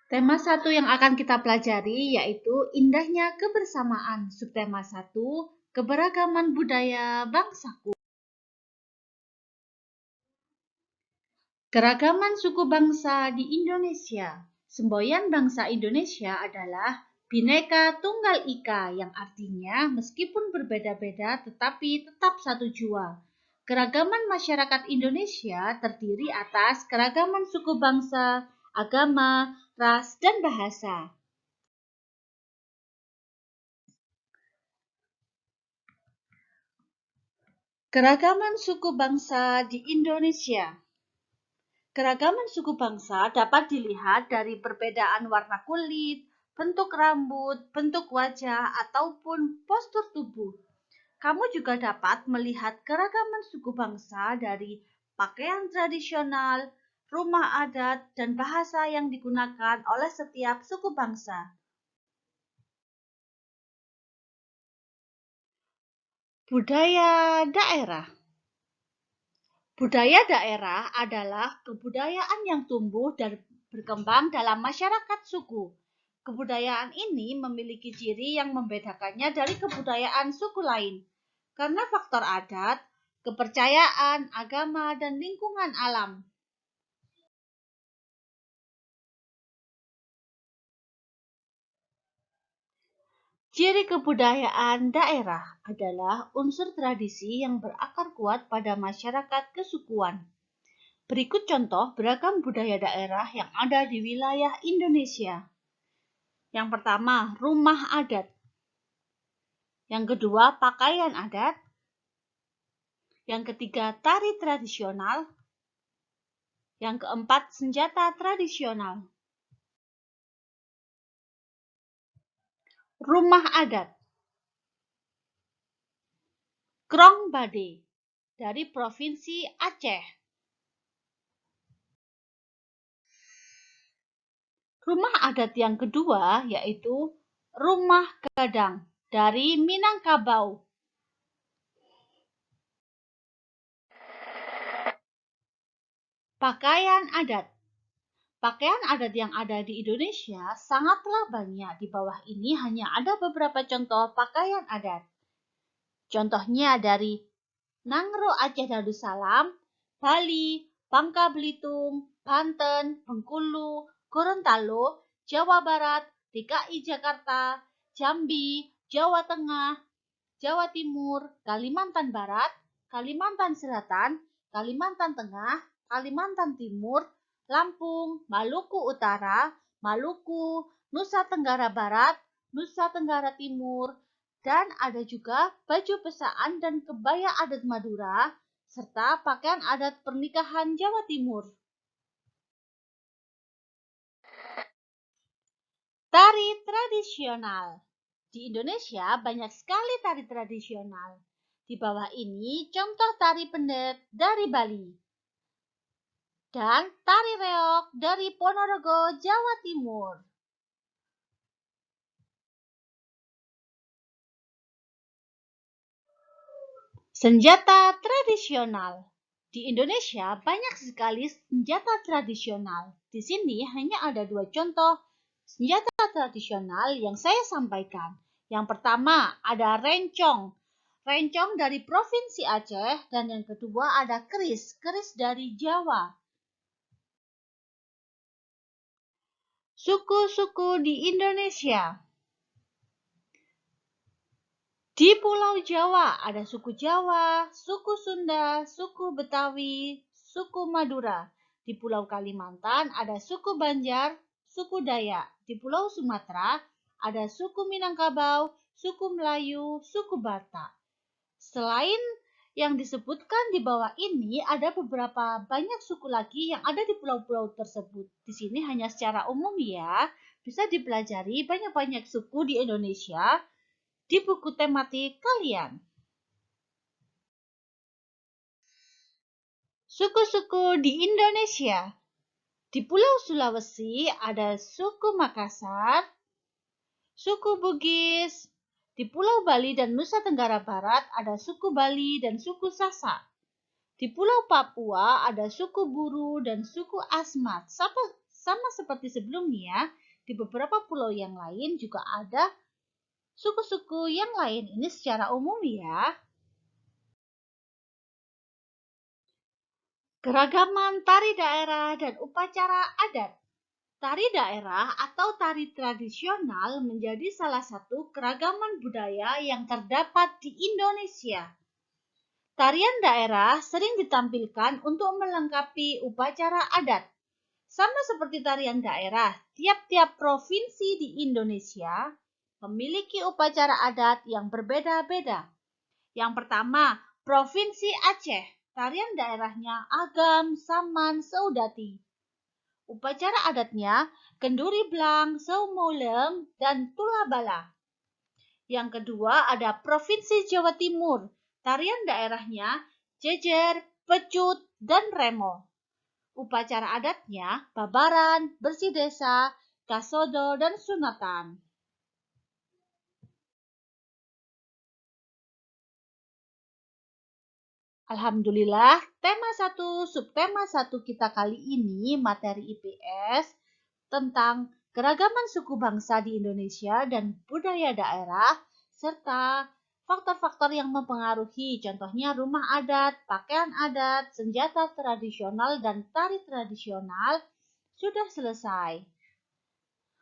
Tema 1 yang akan kita pelajari yaitu indahnya kebersamaan. Subtema 1, keberagaman budaya bangsaku. Keragaman suku bangsa di Indonesia. Semboyan bangsa Indonesia adalah Bhinneka Tunggal Ika, yang artinya meskipun berbeda-beda tetapi tetap satu jua. Keragaman masyarakat Indonesia terdiri atas keragaman suku bangsa, agama, ras, dan bahasa. Keragaman suku bangsa di Indonesia. Keragaman suku bangsa dapat dilihat dari perbedaan warna kulit, bentuk rambut, bentuk wajah, ataupun postur tubuh. Kamu juga dapat melihat keragaman suku bangsa dari pakaian tradisional, rumah adat, dan bahasa yang digunakan oleh setiap suku bangsa. Budaya daerah. Budaya daerah adalah kebudayaan yang tumbuh dan berkembang dalam masyarakat suku. Kebudayaan ini memiliki ciri yang membedakannya dari kebudayaan suku lain karena faktor adat, kepercayaan, agama, dan lingkungan alam. Ciri kebudayaan daerah adalah unsur tradisi yang berakar kuat pada masyarakat kesukuan. Berikut contoh beragam budaya daerah yang ada di wilayah Indonesia. Yang pertama, rumah adat. Yang kedua, pakaian adat. Yang ketiga, tari tradisional. Yang keempat, senjata tradisional. Rumah adat. Krong Bade dari Provinsi Aceh. Rumah adat yang kedua yaitu Rumah Gadang dari Minangkabau. Pakaian adat. Pakaian adat yang ada di Indonesia sangatlah banyak. Di bawah ini hanya ada beberapa contoh pakaian adat. Contohnya dari Nangro Aceh Darussalam, Bali, Bangka Belitung, Banten, Bengkulu, Gorontalo, Jawa Barat, DKI Jakarta, Jambi, Jawa Tengah, Jawa Timur, Kalimantan Barat, Kalimantan Selatan, Kalimantan Tengah, Kalimantan Timur, Lampung, Maluku Utara, Maluku, Nusa Tenggara Barat, Nusa Tenggara Timur, dan ada juga baju pesaan dan kebaya adat Madura, serta pakaian adat pernikahan Jawa Timur. Tari tradisional. Di Indonesia banyak sekali tari tradisional. Di bawah ini contoh tari pendet dari Bali. Dan tari reog dari Ponorogo, Jawa Timur. Senjata tradisional. Di Indonesia banyak sekali senjata tradisional. Di sini hanya ada dua contoh senjata tradisional yang saya sampaikan. Yang pertama ada rencong. Rencong dari Provinsi Aceh, dan yang kedua ada keris. Keris dari Jawa. Suku-suku di Indonesia. Di Pulau Jawa ada suku Jawa, suku Sunda, suku Betawi, suku Madura. Di Pulau Kalimantan ada suku Banjar, suku Dayak. Di Pulau Sumatera ada suku Minangkabau, suku Melayu, suku Batak. Selain yang disebutkan di bawah ini, ada beberapa banyak suku lagi yang ada di pulau-pulau tersebut. Di sini hanya secara umum ya, bisa dipelajari banyak-banyak suku di Indonesia di buku tematik kalian. Suku-suku di Indonesia. Di Pulau Sulawesi ada suku Makassar, suku Bugis. Di Pulau Bali dan Nusa Tenggara Barat ada suku Bali dan suku Sasak. Di Pulau Papua ada suku Buru dan suku Asmat. Sama seperti sebelumnya, di beberapa pulau yang lain juga ada suku-suku yang lain. Ini secara umum ya. Keragaman tari daerah dan upacara adat. Tari daerah atau tari tradisional menjadi salah satu keragaman budaya yang terdapat di Indonesia. Tarian daerah sering ditampilkan untuk melengkapi upacara adat. Sama seperti tarian daerah, tiap-tiap provinsi di Indonesia memiliki upacara adat yang berbeda-beda. Yang pertama, Provinsi Aceh. Tarian daerahnya Agam, Saman, Saudati. Upacara adatnya Kenduri Blang, Saumuleng, dan Tulabala. Yang kedua ada Provinsi Jawa Timur. Tarian daerahnya Jejer, Pecut, dan Remo. Upacara adatnya Babaran, Bersih Desa, Kasodo, dan Sunatan. Alhamdulillah, tema 1, subtema 1 kita kali ini materi IPS tentang keragaman suku bangsa di Indonesia dan budaya daerah, serta faktor-faktor yang mempengaruhi, contohnya rumah adat, pakaian adat, senjata tradisional, dan tari tradisional, sudah selesai.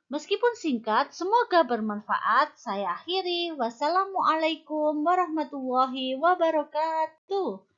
Meskipun singkat, semoga bermanfaat. Saya akhiri. Wassalamualaikum warahmatullahi wabarakatuh.